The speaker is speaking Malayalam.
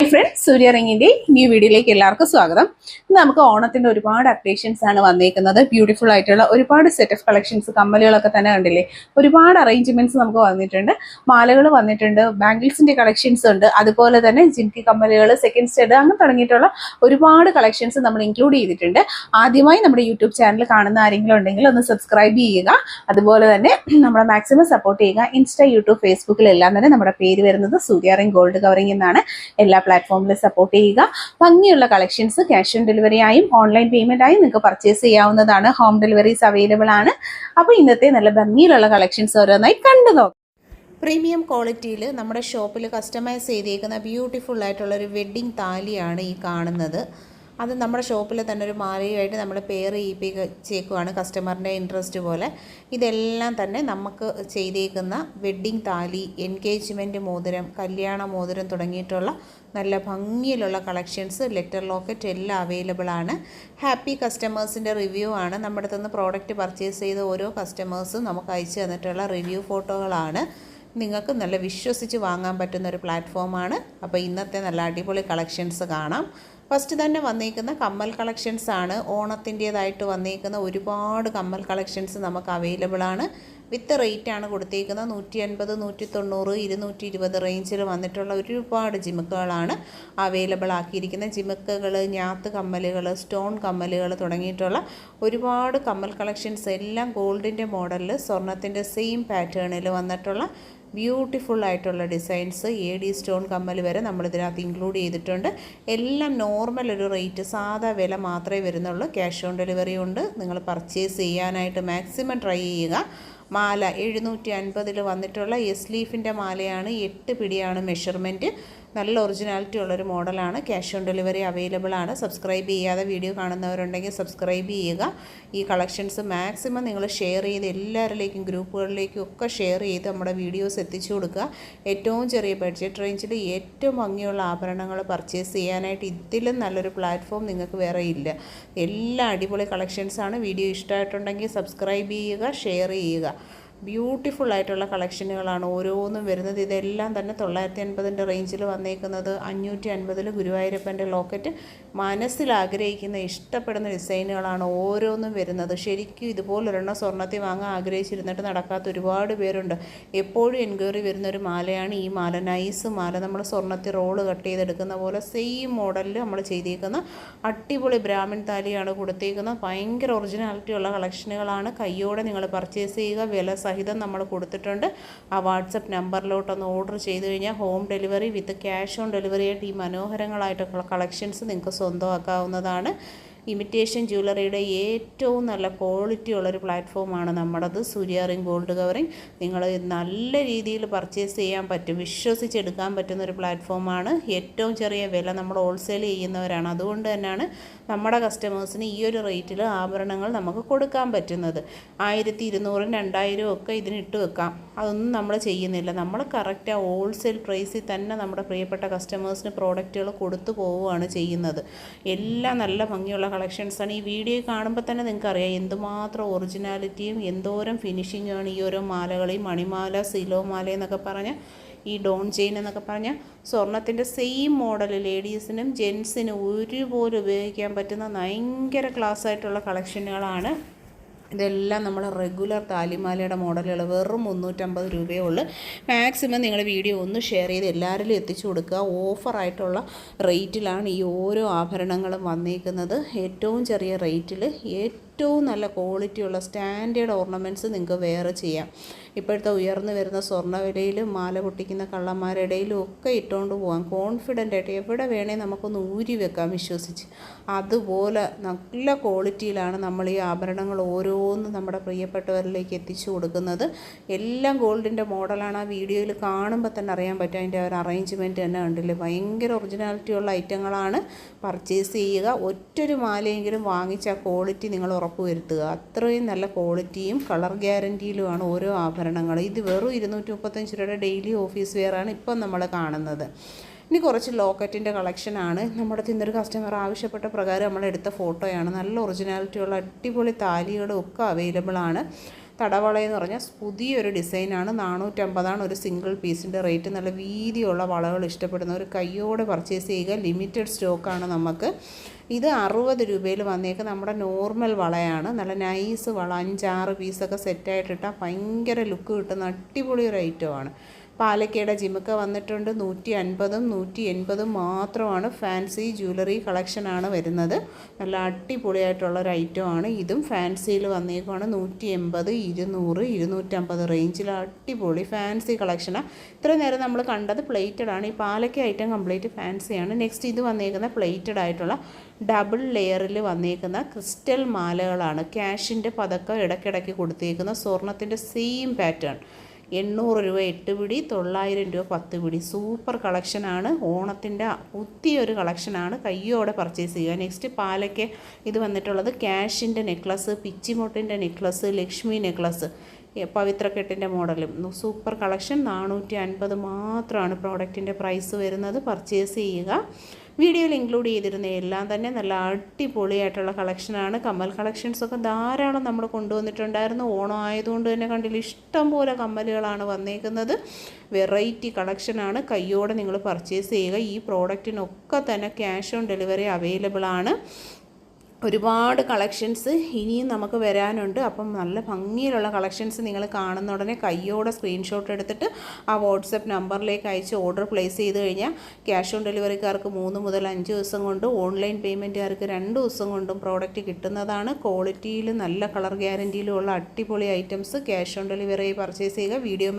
ഹായ് ഫ്രണ്ട്സ്, സൂര്യ റിങ്ങിന്റെ ന്യൂ വീഡിയോയിലേക്ക് എല്ലാവർക്കും സ്വാഗതം. ഇന്ന് നമുക്ക് ഓണത്തിന്റെ ഒരുപാട് അപ്ഡേഷൻസ് ആണ് വന്നേക്കുന്നത്. ബ്യൂട്ടിഫുൾ ആയിട്ടുള്ള ഒരുപാട് സെറ്റ് ഓഫ് കളക്ഷൻസ്, കമ്മലുകളൊക്കെ തന്നെ കണ്ടില്ലേ, ഒരുപാട് അറേഞ്ച്മെന്റ്സ് നമുക്ക് വന്നിട്ടുണ്ട്. മാലകൾ വന്നിട്ടുണ്ട്, ബാംഗിൾസിന്റെ കളക്ഷൻസ് ഉണ്ട്, അതുപോലെ തന്നെ ജിംകി കമ്മലുകൾ, സെക്കൻഡ് സ്റ്റഡ്, അങ്ങനെ തുടങ്ങിയിട്ടുള്ള ഒരുപാട് കളക്ഷൻസ് നമ്മൾ ഇൻക്ലൂഡ് ചെയ്തിട്ടുണ്ട്. ആദ്യമായി നമ്മുടെ യൂട്യൂബ് ചാനൽ കാണുന്ന ആരെങ്കിലും ഉണ്ടെങ്കിൽ ഒന്ന് സബ്സ്ക്രൈബ് ചെയ്യുക. അതുപോലെ തന്നെ നമ്മളെ മാക്സിമം സപ്പോർട്ട് ചെയ്യുക. ഇൻസ്റ്റ, യൂട്യൂബ്, ഫേസ്ബുക്കിലെല്ലാം തന്നെ നമ്മുടെ പേര് വരുന്നത് സൂര്യ റിംഗ് ഗോൾഡ് കവറിംഗ് എന്നാണ്. എല്ലാ പ്ലാറ്റ്ഫോമിലും സപ്പോർട്ട് ചെയ്യുക. ഭംഗിയുള്ള കളക്ഷൻസ് ക്യാഷ് ഓൺ ഡെലിവറി ആയും ഓൺലൈൻ പേയ്മെന്റ് ആയും നിങ്ങൾക്ക് പർച്ചേസ് ചെയ്യാവുന്നതാണ്. ഹോം ഡെലിവറീസ് അവൈലബിൾ ആണ്. അപ്പോൾ ഇന്നത്തെ നല്ല ഭംഗിയിലുള്ള കളക്ഷൻസ് ഓരോന്നായി കണ്ടു നോക്കാം. പ്രീമിയം ക്വാളിറ്റിയിൽ നമ്മുടെ ഷോപ്പിൽ കസ്റ്റമൈസ് ചെയ്തേക്കുന്ന ബ്യൂട്ടിഫുൾ ആയിട്ടുള്ള ഒരു വെഡ്ഡിംഗ് താലിയാണ് ഈ കാണുന്നത്. അത് നമ്മുടെ ഷോപ്പിൽ തന്നെ ഒരു മാലയുമായിട്ട് നമ്മൾ പെയർ ചെയ്യിപ്പിച്ചേക്കുവാണ് കസ്റ്റമറിൻ്റെ ഇൻട്രസ്റ്റ് പോലെ. ഇതെല്ലാം തന്നെ നമുക്ക് ചെയ്തേക്കുന്ന വെഡ്ഡിംഗ് താലി, എൻഗേജ്മെൻറ്റ് മോതിരം, കല്യാണ മോതിരം തുടങ്ങിയിട്ടുള്ള നല്ല ഭംഗിയിലുള്ള കളക്ഷൻസ്, ലെറ്റർ ലോക്കറ്റ് എല്ലാം അവൈലബിൾ ആണ്. ഹാപ്പി കസ്റ്റമേഴ്സിൻ്റെ റിവ്യൂ ആണ്. നമ്മുടെ അടുത്ത് നിന്ന് പ്രോഡക്റ്റ് പർച്ചേസ് ചെയ്ത ഓരോ കസ്റ്റമേഴ്സും നമുക്ക് അയച്ചു തന്നിട്ടുള്ള റിവ്യൂ ഫോട്ടോകളാണ്. നിങ്ങൾക്ക് നല്ല വിശ്വസിച്ച് വാങ്ങാൻ പറ്റുന്ന ഒരു പ്ലാറ്റ്ഫോമാണ്. അപ്പോൾ ഇന്നത്തെ നല്ല അടിപൊളി കളക്ഷൻസ് കാണാം. ഫസ്റ്റ് തന്നെ വന്നേക്കുന്ന കമ്മൽ കളക്ഷൻസ് ആണ്. ഓണത്തിൻ്റേതായിട്ട് വന്നേക്കുന്ന ഒരുപാട് കമ്മൽ കളക്ഷൻസ് നമുക്ക് അവൈലബിൾ ആണ്. വിത്ത് റേറ്റ് ആണ് കൊടുത്തേക്കുന്നത്. 150, 190, 220 റേഞ്ചിൽ വന്നിട്ടുള്ള ഒരുപാട് ജിമുക്കുകളാണ് അവൈലബിൾ ആക്കിയിരിക്കുന്നത്. ജിമുക്കുകൾ, ഞാത്ത് കമ്മലുകൾ, സ്റ്റോൺ കമ്മലുകൾ തുടങ്ങിയിട്ടുള്ള ഒരുപാട് കമ്മൽ കളക്ഷൻസ് എല്ലാം ഗോൾഡിൻ്റെ മോഡലിൽ, സ്വർണത്തിൻ്റെ സെയിം പാറ്റേണിൽ വന്നിട്ടുള്ള ബ്യൂട്ടിഫുൾ ആയിട്ടുള്ള ഡിസൈൻസ്, AD സ്റ്റോൺ കമ്മൽ വരെ നമ്മളിതിനകത്ത് ഇൻക്ലൂഡ് ചെയ്തിട്ടുണ്ട്. എല്ലാം നോർമൽ ഒരു റേറ്റ്, സാധാ വില മാത്രമേ വരുന്നുള്ളൂ. ക്യാഷ് ഓൺ ഡെലിവറി ഉണ്ട്. നിങ്ങൾ പർച്ചേസ് ചെയ്യാനായിട്ട് മാക്സിമം ട്രൈ ചെയ്യുക. മാല 750 വന്നിട്ടുള്ള എസ് ലീഫിൻ്റെ മാലയാണ്. 8 പിടിയാണ് മെഷർമെൻറ്റ്. നല്ല ഒറിജിനാലിറ്റി ഉള്ളൊരു മോഡലാണ്. ക്യാഷ് ഓൺ ഡെലിവറി അവൈലബിൾ ആണ്. സബ്സ്ക്രൈബ് ചെയ്യാതെ വീഡിയോ കാണുന്നവരുണ്ടെങ്കിൽ സബ്സ്ക്രൈബ് ചെയ്യുക. ഈ കളക്ഷൻസ് മാക്സിമം നിങ്ങൾ ഷെയർ ചെയ്ത് എല്ലാവരിലേക്കും, ഗ്രൂപ്പുകളിലേക്കും ഒക്കെ ഷെയർ ചെയ്ത് നമ്മുടെ വീഡിയോസ് എത്തിച്ചു കൊടുക്കുക. ഏറ്റവും ചെറിയ ബഡ്ജറ്റ് റേഞ്ചിൽ ഏറ്റവും ഭംഗിയുള്ള ആഭരണങ്ങൾ പർച്ചേസ് ചെയ്യാനായിട്ട് ഇതിലും നല്ലൊരു പ്ലാറ്റ്ഫോം നിങ്ങൾക്ക് വേറെ ഇല്ല. എല്ലാ അടിപൊളി കളക്ഷൻസാണ്. വീഡിയോ ഇഷ്ടമായിട്ടുണ്ടെങ്കിൽ സബ്സ്ക്രൈബ് ചെയ്യുക, ഷെയർ ചെയ്യുക. ബ്യൂട്ടിഫുൾ ആയിട്ടുള്ള കളക്ഷനുകളാണ് ഓരോന്നും വരുന്നത്. ഇതെല്ലാം തന്നെ 950 റേഞ്ചിൽ വന്നേക്കുന്നത്. 550 ഗുരുവായൂരപ്പൻ്റെ ലോക്കറ്റ്. മനസ്സിൽ ആഗ്രഹിക്കുന്ന, ഇഷ്ടപ്പെടുന്ന ഡിസൈനുകളാണ് ഓരോന്നും വരുന്നത്. ശരിക്കും ഇതുപോലൊരെണ്ണം സ്വർണ്ണത്തിൽ വാങ്ങാൻ ആഗ്രഹിച്ചിരുന്നിട്ട് നടക്കാത്ത ഒരുപാട് പേരുണ്ട്. എപ്പോഴും എൻക്വയറി വരുന്നൊരു മാലയാണ് ഈ മാല. നൈസ് മാല. നമ്മൾ സ്വർണ്ണത്തിൽ റോള് കട്ട് ചെയ്തെടുക്കുന്ന പോലെ സെയിം മോഡലിൽ നമ്മൾ ചെയ്തേക്കുന്ന അടിപൊളി ബ്രാഹ്മൺ താലിയാണ് കൊടുത്തേക്കുന്നത്. ഭയങ്കര ഒറിജിനാലിറ്റി ഉള്ള കളക്ഷനുകളാണ്. കയ്യോടെ നിങ്ങൾ പർച്ചേസ് ചെയ്യുക. വില സഹിതം നമ്മൾ കൊടുത്തിട്ടുണ്ട്. ആ വാട്സപ്പ് നമ്പറിലോട്ടൊന്ന് ഓർഡർ ചെയ്ത് കഴിഞ്ഞാൽ home delivery with cash on delivery ആയിട്ട് ഈ മനോഹരങ്ങളായിട്ടുള്ള കളക്ഷൻസ് നിങ്ങൾക്ക് സ്വന്തമാക്കാവുന്നതാണ്. ഇമിറ്റേഷൻ ജ്വല്ലറിയുടെ ഏറ്റവും നല്ല ക്വാളിറ്റി ഉള്ളൊരു പ്ലാറ്റ്ഫോമാണ് നമ്മുടേത്, സൂര്യ റിംഗ് ഗോൾഡ് കവറിംഗ്. നിങ്ങൾ നല്ല രീതിയിൽ പർച്ചേസ് ചെയ്യാൻ പറ്റും, വിശ്വസിച്ചെടുക്കാൻ പറ്റുന്നൊരു പ്ലാറ്റ്ഫോമാണ്. ഏറ്റവും ചെറിയ വില നമ്മൾ ഹോൾസെയിൽ ചെയ്യുന്നവരാണ്. അതുകൊണ്ട് തന്നെയാണ് നമ്മുടെ കസ്റ്റമേഴ്സിന് ഈ ഒരു റേറ്റിൽ ആഭരണങ്ങൾ നമുക്ക് കൊടുക്കാൻ പറ്റുന്നത്. 1200, 2000 ഒക്കെ ഇതിനിട്ട് വെക്കാം. അതൊന്നും നമ്മൾ ചെയ്യുന്നില്ല. നമ്മൾ കറക്റ്റ് ആ ഹോൾസെയിൽ പ്രൈസിൽ തന്നെ നമ്മുടെ പ്രിയപ്പെട്ട കസ്റ്റമേഴ്സിന് പ്രോഡക്റ്റുകൾ കൊടുത്തു പോവുകയാണ് ചെയ്യുന്നത്. എല്ലാം നല്ല ഭംഗിയുള്ള കളക്ഷൻസാണ്. ഈ വീഡിയോ കാണുമ്പോൾ തന്നെ നിങ്ങൾക്കറിയാം എന്തുമാത്രം ഒറിജിനാലിറ്റിയും എന്തോരം ഫിനിഷിങ്ങാണ് ഈ ഓരോ മാലകളെയും. മണിമാല, സിലോ മാല എന്നൊക്കെ പറഞ്ഞാൽ, ഈ ഡോൺ ചെയിൻ എന്നൊക്കെ പറഞ്ഞാൽ സ്വർണത്തിൻ്റെ സെയിം മോഡൽ ലേഡീസിനും ജെൻസിനും ഒരുപോലെ ഉപയോഗിക്കാൻ പറ്റുന്ന ഭയങ്കര ക്ലാസ് ആയിട്ടുള്ള കളക്ഷനുകളാണ്. ഇതെല്ലാം നമ്മൾ റെഗുലർ താലിമാലയുടെ മോഡലുകൾ. വെറും 350 രൂപയേ ഉള്ളൂ. മാക്സിമം നിങ്ങൾ വീഡിയോ ഒന്ന് ഷെയർ ചെയ്ത് എല്ലാവരിലും എത്തിച്ചു കൊടുക്കുക. ഓഫറായിട്ടുള്ള റേറ്റിലാണ് ഈ ഓരോ ആഭരണങ്ങളും വന്നിരിക്കുന്നത്. ഏറ്റവും ചെറിയ റേറ്റിൽ ഏറ്റവും നല്ല ക്വാളിറ്റിയുള്ള സ്റ്റാൻഡേർഡ് ഓർണമെൻറ്റ്സ് നിങ്ങൾക്ക് വേറെ ചെയ്യാം. ഇപ്പോഴത്തെ ഉയർന്നു വരുന്ന സ്വർണ്ണവിലയിൽ മാല പൊട്ടിക്കുന്ന കള്ളന്മാരുടെയിലും ഒക്കെ ഇട്ടുകൊണ്ട് പോകാം. കോൺഫിഡൻ്റ് ആയിട്ട് എവിടെ വേണേൽ നമുക്കൊന്ന് ഊരി വെക്കാം വിശ്വസിച്ച്. അതുപോലെ നല്ല ക്വാളിറ്റിയിലാണ് നമ്മൾ ഈ ആഭരണങ്ങൾ ഓരോന്നും നമ്മുടെ പ്രിയപ്പെട്ടവരിലേക്ക് എത്തിച്ചു കൊടുക്കുന്നത്. എല്ലാം ഗോൾഡിൻ്റെ മോഡലാണ്. ആ വീഡിയോയിൽ കാണുമ്പോൾ തന്നെ അറിയാൻ പറ്റും. അതിൻ്റെ ഒരു അറേഞ്ച്മെൻറ്റ് തന്നെ കണ്ടില്ലേ, ഭയങ്കര ഒറിജിനാലിറ്റിയുള്ള ഐറ്റങ്ങളാണ്. പർച്ചേസ് ചെയ്യുക. ഒറ്റൊരു മാലയെങ്കിലും വാങ്ങിച്ച ആ ക്വാളിറ്റി നിങ്ങൾ ഉറപ്പുവരുത്തുക. അത്രയും നല്ല ക്വാളിറ്റിയും കളർ ഗ്യാരൻറ്റിയിലുമാണ് ഓരോ ആഭരണങ്ങൾ. ഇത് വെറും 235 രൂപയുടെ ഡെയിലി ഓഫീസ് വെയറാണ് ഇപ്പം നമ്മൾ കാണുന്നത്. ഇനി കുറച്ച് ലോക്കറ്റിൻ്റെ കളക്ഷനാണ്. നമ്മുടെ ഇന്നൊരു കസ്റ്റമർ ആവശ്യപ്പെട്ട പ്രകാരം നമ്മളെടുത്ത ഫോട്ടോയാണ്. നല്ല ഒറിജിനാലിറ്റിയുള്ള അടിപൊളി താലികളും ഒക്കെ അവൈലബിൾ ആണ്. തടവളയെന്ന് പറഞ്ഞാൽ പുതിയൊരു ഡിസൈനാണ്. 450 ഒരു സിംഗിൾ പീസിൻ്റെ റേറ്റ്. നല്ല വീതിയുള്ള വളകൾ ഇഷ്ടപ്പെടുന്നവർ കയ്യോടെ പർച്ചേസ് ചെയ്യുക. ലിമിറ്റഡ് സ്റ്റോക്കാണ് നമുക്ക്. ഇത് 60 രൂപയിൽ വന്നേക്ക് നമ്മുടെ നോർമൽ വളയാണ്. നല്ല നൈസ് വള, 5-6 പീസൊക്കെ സെറ്റായിട്ടിട്ടാൽ ഭയങ്കര ലുക്ക് കിട്ടുന്ന അടിപൊളി ഒരു ഐറ്റമാണ്. പാലക്കയുടെ ജിമുക്ക വന്നിട്ടുണ്ട്. 150ഉം 180ഉം മാത്രമാണ്. ഫാൻസി ജ്വല്ലറി കളക്ഷനാണ് വരുന്നത്. നല്ല അടിപൊളിയായിട്ടുള്ളൊരു ഐറ്റമാണ്. ഇതും ഫാൻസിയിൽ വന്നേക്കുവാണ്. 180, 200, 250 റേഞ്ചിൽ അടിപൊളി ഫാൻസി കളക്ഷനാണ്. ഇത്രയും നേരം നമ്മൾ കണ്ടത് പ്ലേറ്റഡ് ആണ്. ഈ പാലക്ക ഐറ്റം കംപ്ലീറ്റ് ഫാൻസിയാണ്. നെക്സ്റ്റ് ഇത് വന്നേക്കുന്ന പ്ലേറ്റഡ് ആയിട്ടുള്ള ഡബിൾ ലെയറിൽ വന്നേക്കുന്ന ക്രിസ്റ്റൽ മാലകളാണ്. ക്യാഷിൻ്റെ പതക്കം ഇടയ്ക്കിടയ്ക്ക് കൊടുത്തേക്കുന്ന സ്വർണത്തിൻ്റെ സെയിം പാറ്റേൺ. 800 രൂപ 8 പിടി, 900 രൂപ 10 പിടി. സൂപ്പർ കളക്ഷനാണ്. ഓണത്തിൻ്റെ പുതിയൊരു കളക്ഷനാണ്. കയ്യോടെ പർച്ചേസ് ചെയ്യുക. നെക്സ്റ്റ് പാലയ്ക്ക് ഇത് വന്നിട്ടുള്ളത് ക്യാഷിൻ്റെ നെക്ലസ്, പിച്ചിമൊട്ടിൻ്റെ നെക്ലസ്, ലക്ഷ്മി നെക്ലസ്, പവിത്രക്കെട്ടിൻ്റെ മോഡലും. Super collection. 450 മാത്രമാണ് പ്രോഡക്റ്റിൻ്റെ പ്രൈസ് വരുന്നത്. പർച്ചേസ് ചെയ്യുക. വീഡിയോയിൽ ഇൻക്ലൂഡ് ചെയ്തിരുന്ന എല്ലാം തന്നെ നല്ല അടിപൊളിയായിട്ടുള്ള കളക്ഷനാണ്. കമ്മൽ കളക്ഷൻസൊക്കെ ധാരാളം നമ്മൾ കൊണ്ടുവന്നിട്ടുണ്ടായിരുന്നു. ഓണം ആയതുകൊണ്ട് തന്നെ കണ്ടില്ല, ഇഷ്ടം പോലെ കമ്മലുകളാണ് വന്നേക്കുന്നത്. വെറൈറ്റി കളക്ഷനാണ്. കയ്യോടെ നിങ്ങൾ പർച്ചേസ് ചെയ്യുക. ഈ പ്രോഡക്റ്റിനൊക്കെ തന്നെ ക്യാഷ് ഓൺ ഡെലിവറി അവൈലബിൾ ആണ്. ഒരുപാട് കളക്ഷൻസ് ഇനിയും നമുക്ക് വരാനുണ്ട്. അപ്പം നല്ല ഭംഗിയിലുള്ള കളക്ഷൻസ് നിങ്ങൾ കാണുന്ന ഉടനെ കയ്യോടെ സ്ക്രീൻഷോട്ട് എടുത്തിട്ട് ആ വാട്സപ്പ് നമ്പറിലേക്ക് അയച്ച് ഓർഡർ പ്ലേസ് ചെയ്ത് കഴിഞ്ഞാൽ ക്യാഷ് ഓൺ ഡെലിവറിക്കാർക്ക് 3 മുതൽ 5 ദിവസം കൊണ്ട്, ഓൺലൈൻ പേയ്മെൻറ്റുകാർക്ക് 2 ദിവസം കൊണ്ടും പ്രോഡക്റ്റ് കിട്ടുന്നതാണ്. ക്വാളിറ്റിയിൽ നല്ല കളർ ഗ്യാരൻറ്റിയിലുള്ള അടിപൊളി items cash on delivery purchase ചെയ്യുക. വീഡിയോ